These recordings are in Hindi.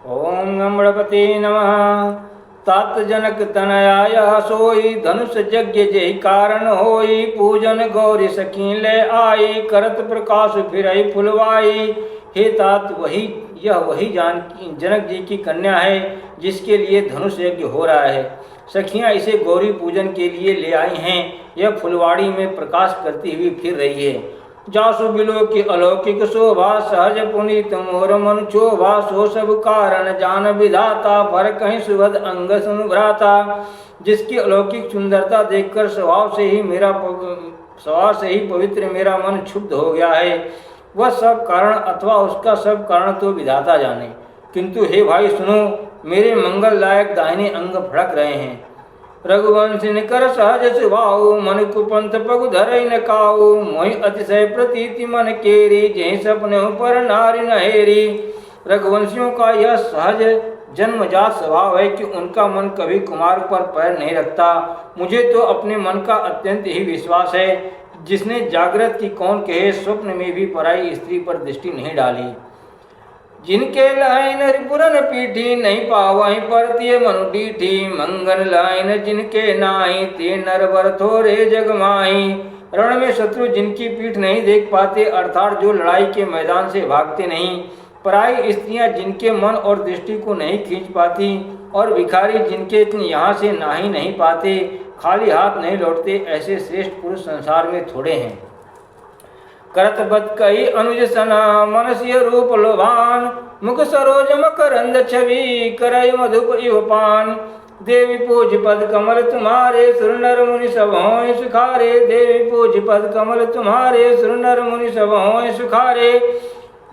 ओम नमः गणपते नमः। तात जनक तनयाय सोई धनुष यज्ञ जय कारण होई। पूजन गौरी सखी ले आई करत प्रकाश फिरई फुलवाई। हे तात यह वही जनक जी की कन्या है जिसके लिए धनुष यज्ञ हो रहा है। सखियां इसे गौरी पूजन के लिए ले आई हैं। यह फुलवाड़ी में प्रकाश करती हुई फिर रही है। जासु बिलो की अलौकिक शोभा सहज पुनीत मोर मन शोभा। सो सब कारण जान विधाता पर कहीं सुभद अंग सुन भ्राता। जिसकी अलौकिक सुंदरता देखकर स्वभाव से ही पवित्र मेरा मन क्षुब्ध हो गया है। वह सब कारण अथवा उसका सब कारण तो विधाता जाने, किंतु हे भाई सुनो, मेरे मंगल लायक दाहिने अंग फड़क रहे हैं। रघुवंशी कर सहज स्वभाव मन कुपंथ पगु धरई न काऊ। मोहि अतिशय प्रतीति मन केरी जय सपने पर नारी नहेरी। रघुवंशियों का यह सहज जन्मजात स्वभाव है कि उनका मन कभी कुमार पर पैर नहीं रखता। मुझे तो अपने मन का अत्यंत ही विश्वास है, जिसने जागृत की कौन कहे स्वप्न में भी पराई स्त्री पर दृष्टि नहीं डाली। जिनके लाइन रिपुरन पीठी नहीं पावहीं परतिय मनु डीठी। मंगन लाइन जिनके नाई ते नरवर थोरे जगमाई। रण में शत्रु जिनकी पीठ नहीं देख पाते, अर्थात जो लड़ाई के मैदान से भागते नहीं। पराई स्त्रियां जिनके मन और दृष्टि को नहीं खींच पाती, और भिखारी जिनके यहाँ से ना ही नहीं पाते, खाली हाथ नहीं लौटते, ऐसे श्रेष्ठ पुरुष संसार में थोड़े हैं। करत बत कही अनुज सना मनस्य रूप लोभान। मुख सरोज मकरंद छवि करय मधुप इवपान। देवी पूज पद कमल तुम्हारे सुर नर मुनि सब हों सुखारे। देवी पूज पद कमल तुम्हारे सुर नर मुनि सब हों सुखारे।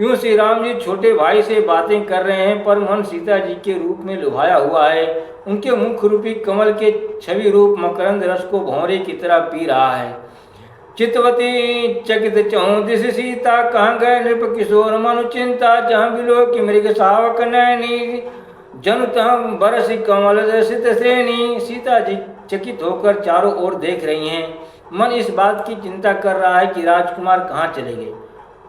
यूं श्री राम जी छोटे भाई से बातें कर रहे हैं, पर मन सीता जी के रूप में लुभाया हुआ है। उनके मुख रूपी कमल के छवि रूप मकरंद रस को भौरे की तरह पी रहा है। चितवती चकित चहु दिश सीता कहाँ गए नृप किशोर मनु चिंता। जहाँ बिलो की मृग सावक नैनी जनु तह बरसी कमल दर्शित श्रेणी। सीता जी चकित होकर चारों ओर देख रही हैं। मन इस बात की चिंता कर रहा है कि राजकुमार कहाँ चले गए।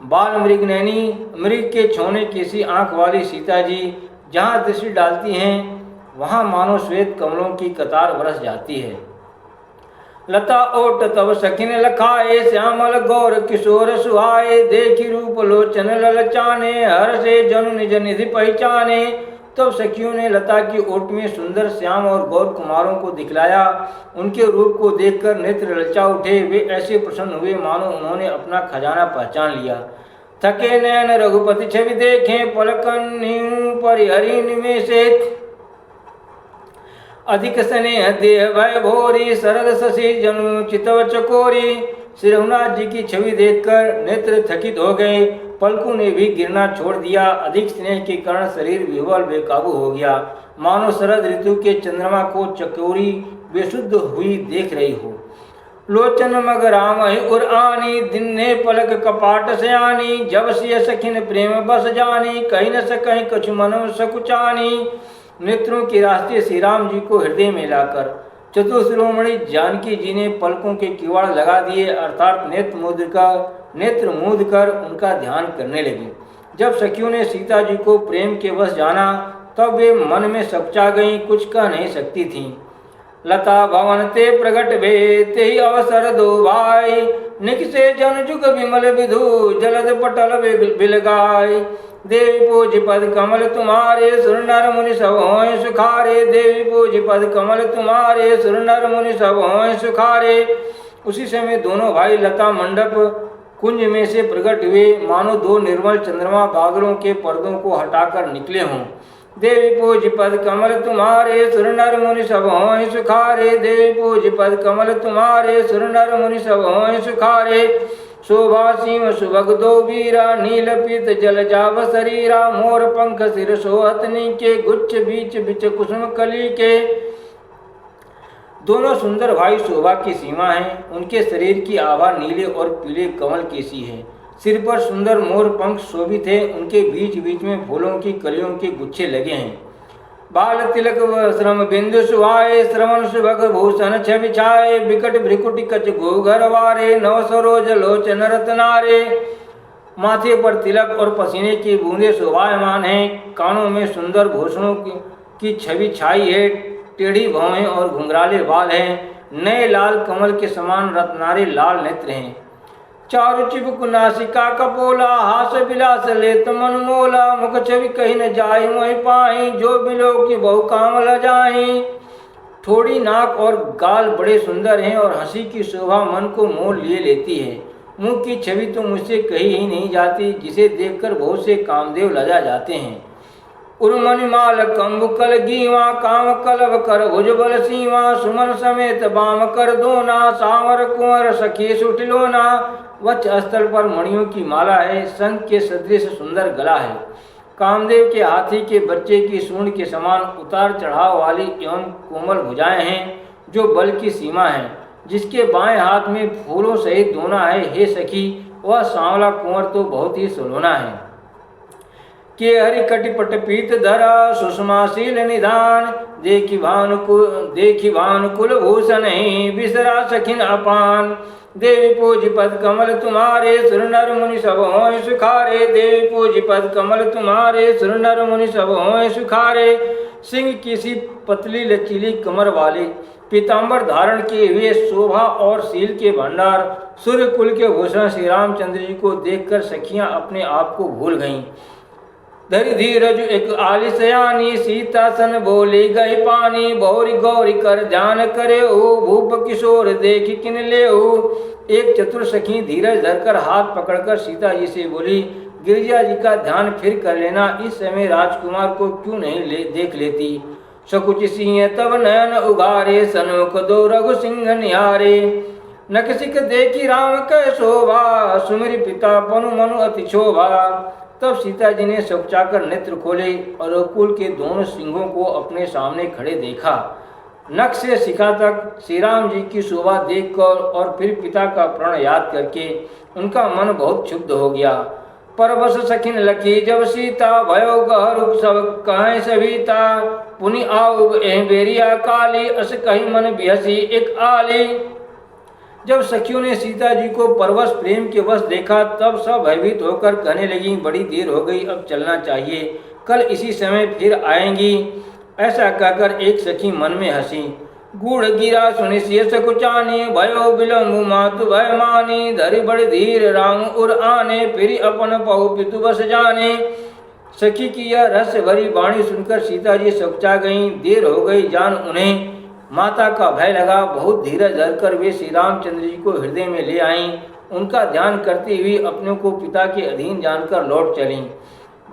बाल मृग नैनी मृग के छौने किसी आंख वाली सीता जी जहाँ दृष्टि डालती हैं, वहाँ मानो श्वेत कमलों की कतार बरस जाती है। लता ओट तब सखिन लखाए श्यामल गौर किशोर सुहाए। देखी रूप लोचन ललचाने हर से जनु निज निधि पहचाने। तब सखियों ने लता की ओट में सुंदर श्याम और गौर कुमारों को दिखलाया। उनके रूप को देखकर नेत्र ललचा उठे। वे ऐसे प्रसन्न हुए मानो उन्होंने अपना खजाना पहचान लिया। थके नयन रघुपति छवि देखें पलकन परिहरि निमेषे। अधिक स्नेह देह भय भोरी शरद शशि जनु चितव चकोरी। श्री रघुनाथ जी की छवि देखकर नेत्र थकित हो गए। पलकों ने भी गिरना छोड़ दिया। अधिक स्नेह के कारण शरीर विह्वल बेकाबू हो गया, मानो शरद ऋतु के चंद्रमा को चकोरी बेशुद्ध हुई देख रही हो। लोचन मग राम उर आनी दिन ने पलक कपाट से आनी। जब सिय सखिन प्रेम बस जानी कहीं न सकहीं कछु मनो सकुचानी। नेत्रों के रास्ते श्री राम जी को हृदय में लाकर चतुर्शिरोमणि जानकी जी ने पलकों के किवाड़ लगा दिए, अर्थात नेत्र मूंद कर उनका ध्यान करने लगी। जब सखियों ने सीता जी को प्रेम के वश जाना, तब वे मन में सकुचा गईं, कुछ कह नहीं सकती थीं। लता भवन ते प्रगट भे ते ही अवसर दो भाई। निकसे जन जुग विमल विधु जलद पटल बिलगाय। देवी पूज पद कमल तुम्हारे सुर नर मुनि सब हों सुखारे। देवी पूज पद कमल तुम्हारे सुर नर मुनि सब हों सुखारे। उसी समय दोनों भाई लता मंडप कुंज में से प्रकट हुए, मानो दो निर्मल चंद्रमा बादलों के पर्दों को हटाकर निकले हों। देवी पूज पद कमल तुम्हारे सुर नर मुनि सब हों सुखारे। देवी पूज पद कमल तुम्हारे सुर नर मुनि सब हों सुखारे। शोभा सीम सुभग दो वीरा नील पीत जल जाव शरीरा। मोर पंख सिर सोहतनी के गुच्छ बीच बिच कुसुम कली के। दोनों सुंदर भाई शोभा की सीमा हैं। उनके शरीर की आभा नीले और पीले कमल केसी है। सिर पर सुंदर मोर पंख शोभित है। उनके बीच बीच में फूलों की कलियों के गुच्छे लगे हैं। बाल तिलक श्रम बिंदु सुहाए श्रवण सुभग भूषण छवि छाए। विकट भ्रिकुटी कच घूघर वारे नव सरोज लोचन रतनारे। माथे पर तिलक और पसीने की बूंदें शोभायमान हैं, कानों में सुंदर भूषणों की छवि छाई है, टेढ़ी भौहें और घुंघराले बाल हैं, नए लाल कमल के समान रत्नारे लाल नेत्र हैं। चारु चिबुक नासिका कपोला, हास विलास लेत मन मोला, मुख छवि कहीं न जाई मोहि पाई, जो बिलो की बहु काम ल जाई। थोड़ी नाक और गाल बड़े सुंदर हैं और हंसी की शोभा मन को मोह लिए लेती है। मुंह की छवि तो मुझसे कही ही नहीं जाती, जिसे देखकर बहुत से कामदेव लजा जाते हैं। उर्मनि माल कंबुकल गीवा, काम कलव कर भुजबल सीवा, सुमन समेत बाम कर दोना, सांवर कुंवर सखी सुटिलोना। वक्ष स्थल पर मणियों की माला है, शंख के सदृश सुंदर गला है। कामदेव के हाथी के बच्चे की सूंड के समान उतार चढ़ाव वाली एवं कोमल भुजाएं हैं, जो बल की सीमा है। जिसके बाएं हाथ में फूलों सहित दोना है, हे सखी वह सांवला कुंवर तो बहुत ही सुलोना है। के हरि कटिपट पीत धरा, सुषमाशील निधान, देखी भानुकुल भूषण ही, बिसरा सखिन अपान। देवी पूज पद कमल तुम्हारे, सुर नर मुनि सब होय सुखारे। देवी पूज पद कमल तुम्हारे, सुर नर मुनि सब होय सुखारे। सिंह की सी पतली लचीली कमर वाले, पीताम्बर धारण किए हुए, शोभा और शील के भंडार, सूर्य कुल के भूषण श्री रामचंद्र जी को देखकर सखियां अपने आप को भूल गईं। धरि धीरज एक आलिसयानी, सीता सन बोली गई पानी, बहुरी गौरी कर जान करे हो, भूप किशोर देख किन ले हो। एक चतुर सखी धीरज धरकर हाथ पकड़कर सीता जी से बोली, गिरिजा जी का ध्यान फिर कर लेना, इस समय राजकुमार को क्यों नहीं देख लेती। सकुच सिंह तब नयन उगारे, सनमुख दो रघु सिंह निहारे। नकसिक देखी राम कै शोभा, सुमिर पिता पनु मनु अति शोभा। तब सीता जी ने चौंकाकर नेत्र खोले और रघुकुल के दोनों सिंहों को अपने सामने खड़े देखा। नख से शिखा तक श्री राम जी की शोभा देखकर और फिर पिता का प्रण याद करके उनका मन बहुत क्षुब्ध हो गया। परवश सखिन लखी जब सीता, भयो गहरुक सब कहें सभीता। पुनि आउ बेरिया काली, अस कही मन बिहसी एक आली। जब सखियों ने सीता जी को परवश प्रेम के वश देखा, तब सब भयभीत होकर कहने लगी, बड़ी देर हो गई, अब चलना चाहिए, कल इसी समय फिर आएंगी। ऐसा कहकर एक सखी मन में हंसी। गूढ़ गिरा सुनिशिय सकुचानी, भयो विलम्ब मातु भय मानी। धरि बड़ धीर राम उर आने, फिर अपन पहु पितु बस जाने। सखी की यह रहस्य भरी वाणी सुनकर सीता जी सकुचा गईं। देर हो गई जान उन्हें माता का भय लगा। बहुत धीरज धरकर वे श्री रामचंद्र जी को हृदय में ले आईं। उनका ध्यान करते हुए अपने को पिता के अधीन जानकर लौट चलीं।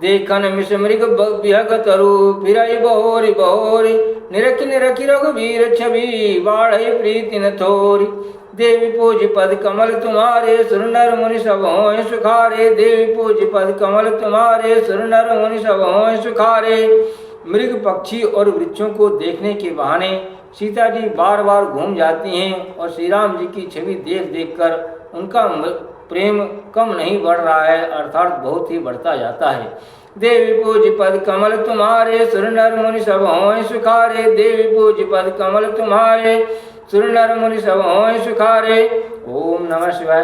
देखन मिस मृग विहग तरु, फिरई बहोरी बहोरी। निरखी निरखी रघुवीर छवि, बाढ़ई प्रीति न थोरी। देवी पूज पद कमल तुम्हारे, सुर नर मुनि सब होय सुखारे। देवी पूज पद कमल तुम्हारे, सुर नर मुनि सब होय सुखारे। मृग पक्षी और वृक्षों को देखने के बहाने सीता जी बार बार घूम जाती हैं और श्री राम जी की छवि देख देखकर उनका प्रेम कम नहीं बढ़ रहा है, अर्थात बहुत ही बढ़ता जाता है। देवी पूज पद कमल तुम्हारे, सुर नर मुनि सब होय सुखारे। देवी पूज पद कमल तुम्हारे, सुर नर मुनि सब होय सुखारे। ओम नमः शिवाय।